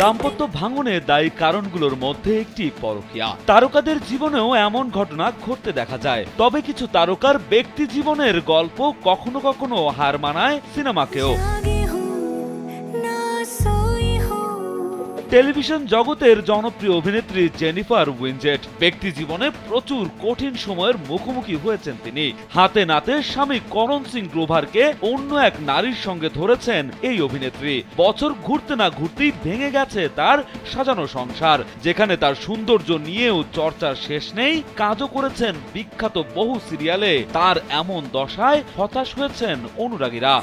দাম্পত্য ভাঙনে দায়ী কারণগুলোর মধ্যে একটি পরকীয়া। তারকাদের জীবনেও এমন ঘটনা ঘটতে দেখা যায়। তবে কিছু তারকার ব্যক্তি জীবনের গল্প কখনো কখনো হার মানায় সিনেমাকেও। টেলিভিশন জগতের জনপ্রিয় অভিনেত্রী জেনিফার উইনজেট ব্যক্তি জীবনে প্রচুর কঠিন সময়ের মুখোমুখি হয়েছেন তিনি। হাতে নাতে স্বামী করণ সিং গ্রোভারকে অন্য এক নারীর সঙ্গে ধরেছেন এই অভিনেত্রী। বছর ঘুরতে না ঘুরতেই ভেঙে গেছে তার সাজানো সংসার, যেখানে তার সৌন্দর্য নিয়েও চর্চার শেষ নেই। কাজও করেছেন বিখ্যাত বহু সিরিয়ালে। তার এমন দশায় হতাশ হয়েছেন অনুরাগীরা।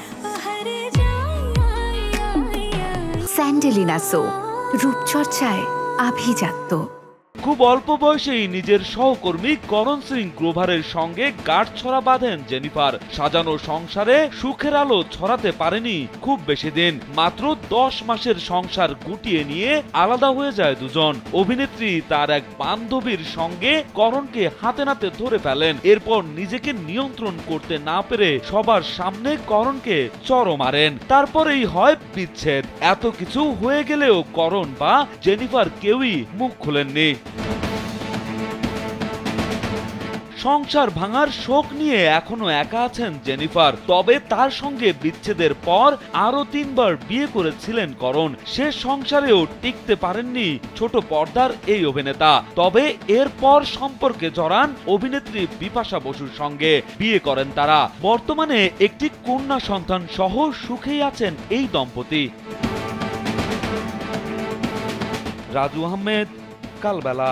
স্যান্ডেলিনা সো রূপচর্চায় আভিজাত্য। খুব অল্প বয়সেই নিজের সহকর্মী করণ সিং গ্রোভারের সঙ্গে গাঁটছড়া বাঁধেন জেনিফার। সাজানো সংসারে সুখের আলো ছড়াতে পারেনি খুব বেশি দিন। মাত্র 10 মাসের সংসার গুটিয়ে নিয়ে আলাদা হয়ে যায় দুজন। অভিনেত্রী তার এক বান্ধবীর সঙ্গে করণকে হাতে নাতে ধরে ফেলেন। এরপর নিজেকে নিয়ন্ত্রণ করতে না পেরে সবার সামনে করণকে চড় মারেন। তারপরেই হয় বিচ্ছেদ। এত কিছু হয়ে গেলেও করণ বা জেনিফার কেউই মুখ খোলেননি। সংসার ভাঙার শোক নিয়ে এখনো একা আছেন জেনিফার। তবে তার সঙ্গে বিচ্ছেদের পর আরো 3 বার বিয়ে করেছিলেন করণ। সে সংসারেও টিকতে পারেননি ছোট পর্দার এই অভিনেতা। তবে এরপর সম্পর্কে জড়ান অভিনেত্রী বিপাশা বসুর সঙ্গে। বিয়ে করেন তারা। বর্তমানে একটি কন্যা সন্তান সহ সুখেই আছেন এই দম্পতি। রাজু আহমেদ, কালবেলা।